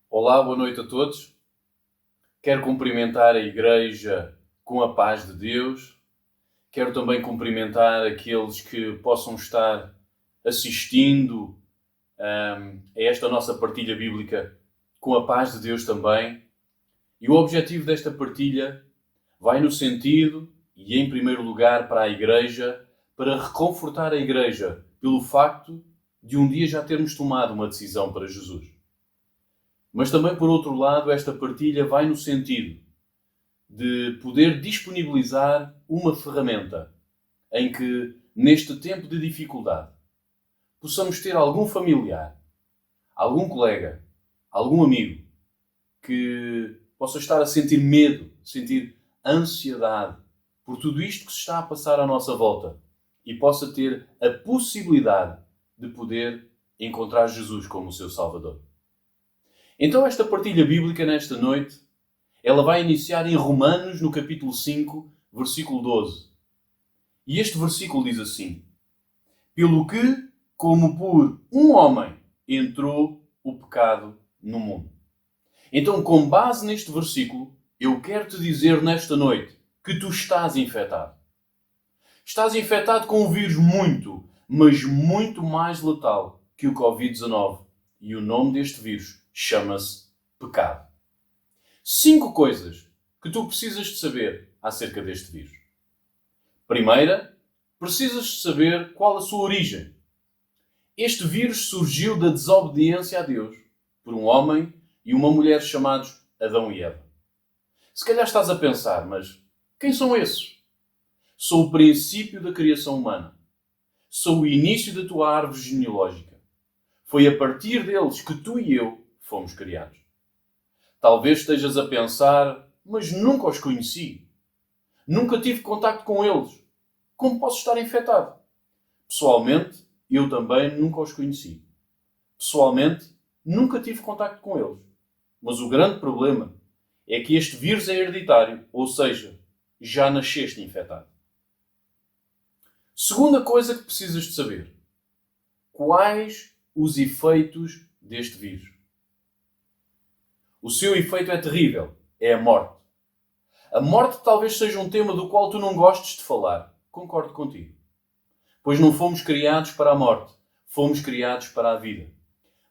Olá, boa noite a todos. Quero cumprimentar a Igreja com a paz de Deus. Quero também cumprimentar aqueles que possam estar assistindo a esta nossa partilha bíblica com a paz de Deus também. E o objetivo desta partilha vai no sentido, e em primeiro lugar para a Igreja, para reconfortar a Igreja pelo facto de um dia já termos tomado uma decisão para Jesus. Mas também, por outro lado, esta partilha vai no sentido de poder disponibilizar uma ferramenta em que, neste tempo de dificuldade, possamos ter algum familiar, algum colega, algum amigo que possa estar a sentir medo, sentir ansiedade por tudo isto que se está a passar à nossa volta e possa ter a possibilidade de poder encontrar Jesus como o seu Salvador. Então esta partilha bíblica nesta noite, ela vai iniciar em Romanos, no capítulo 5, versículo 12. E este versículo diz assim: pelo que, como por um homem, entrou o pecado no mundo. Então, com base neste versículo, eu quero te dizer nesta noite que tu estás infectado. Estás infectado com um vírus muito, mas muito mais letal que o Covid-19. E o nome deste vírus chama-se pecado. 5 coisas que tu precisas de saber acerca deste vírus. Primeira, precisas de saber qual a sua origem. Este vírus surgiu da desobediência a Deus por um homem e uma mulher chamados Adão e Eva. Se calhar estás a pensar, mas quem são esses? Sou o princípio da criação humana. Sou o início da tua árvore genealógica. Foi a partir deles que tu e eu fomos criados. Talvez estejas a pensar, mas nunca os conheci. Nunca tive contacto com eles. Como posso estar infectado? Pessoalmente, eu também nunca os conheci. Pessoalmente, nunca tive contacto com eles. Mas o grande problema é que este vírus é hereditário, ou seja, já nasceste infectado. Segunda coisa que precisas de saber. Quais os efeitos deste vírus? O seu efeito é terrível. É a morte. A morte talvez seja um tema do qual tu não gostes de falar. Concordo contigo. Pois não fomos criados para a morte. Fomos criados para a vida.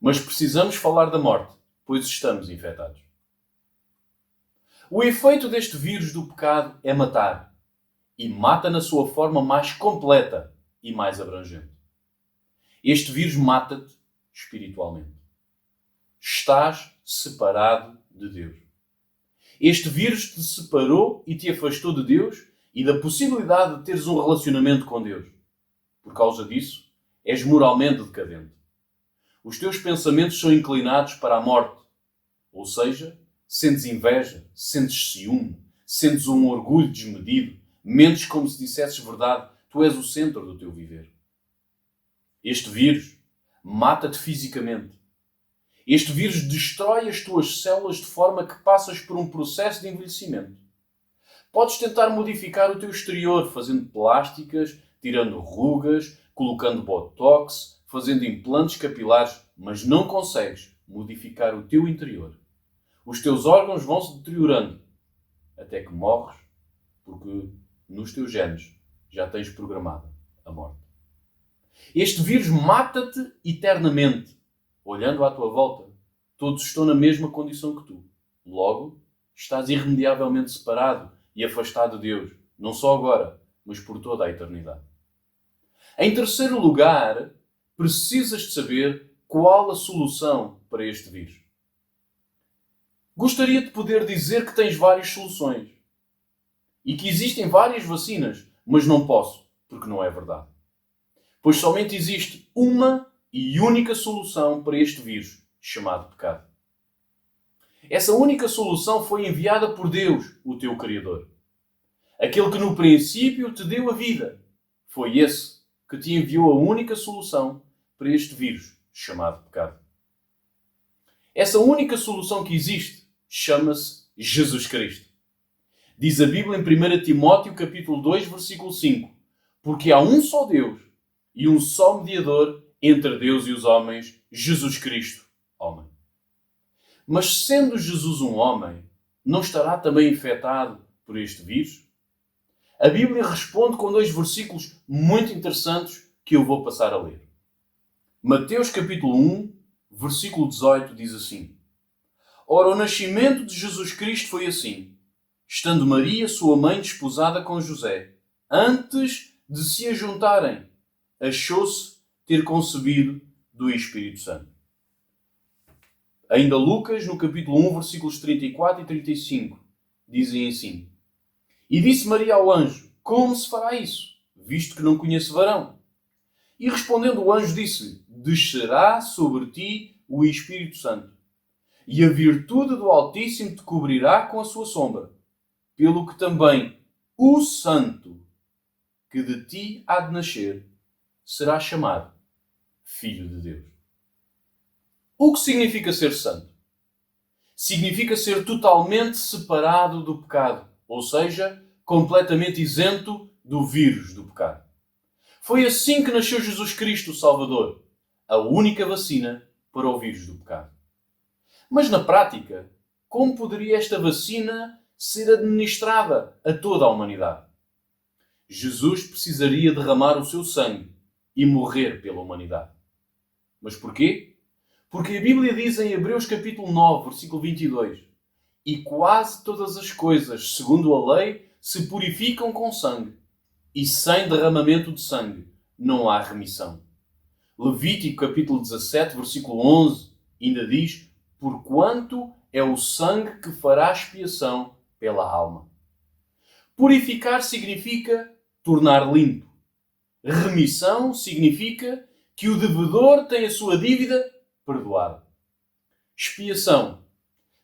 Mas precisamos falar da morte, pois estamos infectados. O efeito deste vírus do pecado é matar. E mata na sua forma mais completa e mais abrangente. Este vírus mata-te espiritualmente. Estás separado de Deus. Este vírus te separou e te afastou de Deus e da possibilidade de teres um relacionamento com Deus. Por causa disso, és moralmente decadente. Os teus pensamentos são inclinados para a morte. Ou seja, sentes inveja, sentes ciúme, sentes um orgulho desmedido, mentes como se dissesses verdade, tu és o centro do teu viver. Este vírus mata-te fisicamente. Este vírus destrói as tuas células de forma que passas por um processo de envelhecimento. Podes tentar modificar o teu exterior, fazendo plásticas, tirando rugas, colocando botox, fazendo implantes capilares, mas não consegues modificar o teu interior. Os teus órgãos vão se deteriorando, até que morres, porque nos teus genes já tens programada a morte. Este vírus mata-te eternamente. Olhando à tua volta, todos estão na mesma condição que tu. Logo, estás irremediavelmente separado e afastado de Deus, não só agora, mas por toda a eternidade. Em terceiro lugar, precisas de saber qual a solução para este vírus. Gostaria de poder dizer que tens várias soluções e que existem várias vacinas, mas não posso, porque não é verdade. Pois somente existe uma e única solução para este vírus, chamado pecado. Essa única solução foi enviada por Deus, o teu Criador. Aquele que no princípio te deu a vida. Foi esse que te enviou a única solução para este vírus, chamado pecado. Essa única solução que existe chama-se Jesus Cristo. Diz a Bíblia em 1 Timóteo capítulo 2, versículo 5. Porque há um só Deus e um só mediador entre Deus e os homens, Jesus Cristo, homem. Mas sendo Jesus um homem, não estará também infectado por este vírus? A Bíblia responde com 2 versículos muito interessantes que eu vou passar a ler. Mateus capítulo 1, versículo 18 diz assim: Ora, o nascimento de Jesus Cristo foi assim, estando Maria, sua mãe, desposada com José, antes de se ajuntarem, achou-se ter concebido do Espírito Santo. Ainda Lucas, no capítulo 1, versículos 34 e 35, dizem assim: E disse Maria ao anjo: Como se fará isso, visto que não conheço varão? E respondendo o anjo disse-lhe: Descerá sobre ti o Espírito Santo, e a virtude do Altíssimo te cobrirá com a sua sombra, pelo que também o Santo que de ti há de nascer será chamado Filho de Deus. O que significa ser santo? Significa ser totalmente separado do pecado, ou seja, completamente isento do vírus do pecado. Foi assim que nasceu Jesus Cristo, o Salvador, a única vacina para o vírus do pecado. Mas na prática, como poderia esta vacina ser administrada a toda a humanidade? Jesus precisaria derramar o seu sangue e morrer pela humanidade. Mas porquê? Porque a Bíblia diz em Hebreus capítulo 9, versículo 22: E quase todas as coisas, segundo a lei, se purificam com sangue, e sem derramamento de sangue não há remissão. Levítico capítulo 17, versículo 11, ainda diz: Porquanto é o sangue que fará expiação pela alma. Purificar significa tornar limpo. Remissão significa que o devedor tem a sua dívida perdoada. Expiação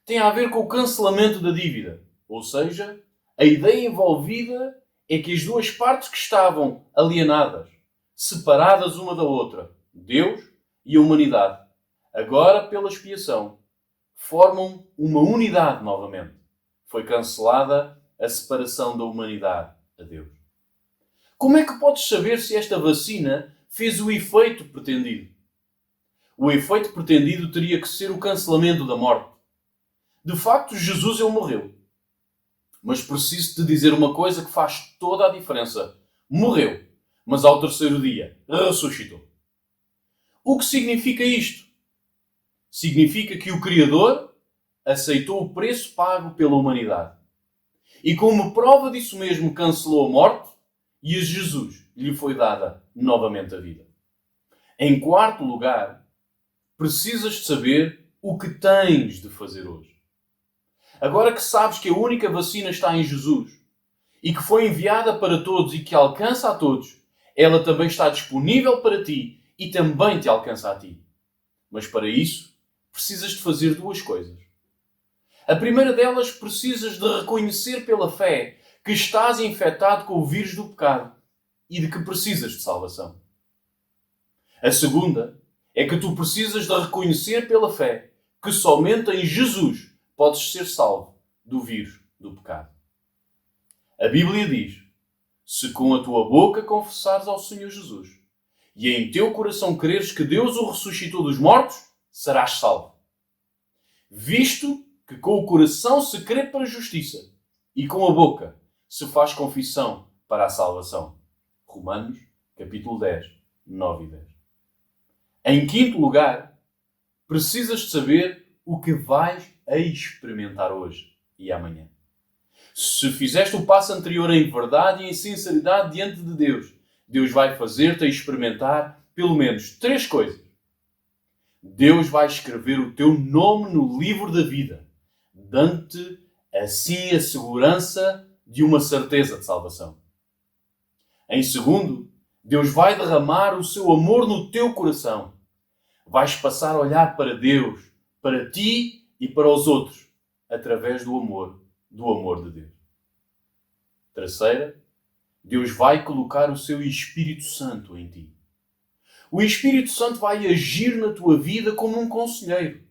tem a ver com o cancelamento da dívida, ou seja, a ideia envolvida é que as duas partes que estavam alienadas, separadas uma da outra, Deus e a humanidade, agora pela expiação, formam uma unidade novamente. Foi cancelada a separação da humanidade a Deus. Como é que podes saber se esta vacina fez o efeito pretendido? O efeito pretendido teria que ser o cancelamento da morte. De facto, Jesus ele morreu. Mas preciso-te dizer uma coisa que faz toda a diferença. Morreu, mas ao terceiro dia ressuscitou. O que significa isto? Significa que o Criador aceitou o preço pago pela humanidade. E como prova disso mesmo cancelou a morte e a Jesus lhe foi dada novamente a vida. Em quarto lugar, precisas de saber o que tens de fazer hoje. Agora que sabes que a única vacina está em Jesus e que foi enviada para todos e que alcança a todos, ela também está disponível para ti e também te alcança a ti. Mas para isso, precisas de fazer duas coisas. A primeira delas, precisas de reconhecer pela fé que estás infectado com o vírus do pecado e de que precisas de salvação. A segunda é que tu precisas de reconhecer pela fé que somente em Jesus podes ser salvo do vírus do pecado. A Bíblia diz: se com a tua boca confessares ao Senhor Jesus e em teu coração creres que Deus o ressuscitou dos mortos, serás salvo. Visto que com o coração se crê para a justiça e com a boca se faz confissão para a salvação. Romanos, capítulo 10, 9 e 10. Em quinto lugar, precisas de saber o que vais experimentar hoje e amanhã. Se fizeste o passo anterior em verdade e em sinceridade diante de Deus, Deus vai fazer-te experimentar pelo menos 3 coisas. Deus vai escrever o teu nome no livro da vida, dando-te assim a segurança de uma certeza de salvação. Em segundo, Deus vai derramar o seu amor no teu coração. Vais passar a olhar para Deus, para ti e para os outros, através do amor de Deus. Terceira, Deus vai colocar o seu Espírito Santo em ti. O Espírito Santo vai agir na tua vida como um conselheiro,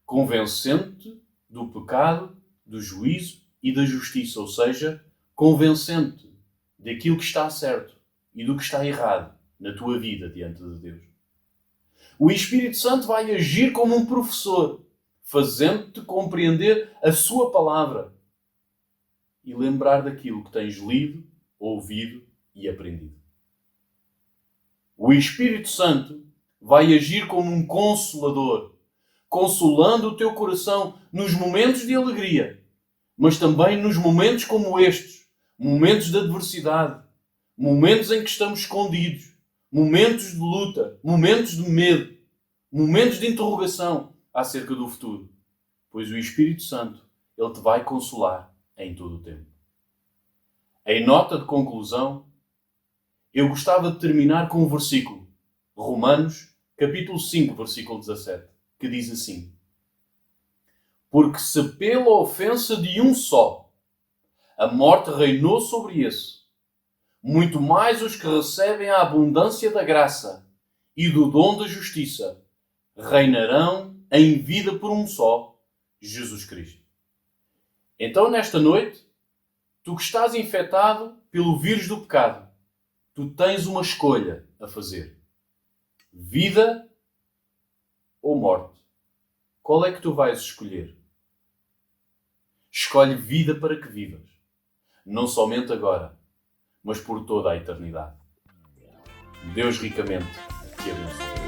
convencendo-te do pecado, do juízo e da justiça, ou seja, convencendo-te daquilo que está certo e do que está errado na tua vida diante de Deus. O Espírito Santo vai agir como um professor, fazendo-te compreender a sua palavra e lembrar daquilo que tens lido, ouvido e aprendido. O Espírito Santo vai agir como um consolador, consolando o teu coração nos momentos de alegria, mas também nos momentos como estes, momentos de adversidade, momentos em que estamos escondidos, momentos de luta, momentos de medo, momentos de interrogação acerca do futuro. Pois o Espírito Santo, ele te vai consolar em todo o tempo. Em nota de conclusão, eu gostava de terminar com um versículo, Romanos, capítulo 5, versículo 17, que diz assim: Porque se pela ofensa de um só a morte reinou sobre esse, muito mais os que recebem a abundância da graça e do dom da justiça reinarão em vida por um só, Jesus Cristo. Então, nesta noite, tu que estás infectado pelo vírus do pecado, tu tens uma escolha a fazer. Vida ou morte? Qual é que tu vais escolher? Escolhe vida para que vivas. Não somente agora, mas por toda a eternidade. Deus ricamente te abençoe.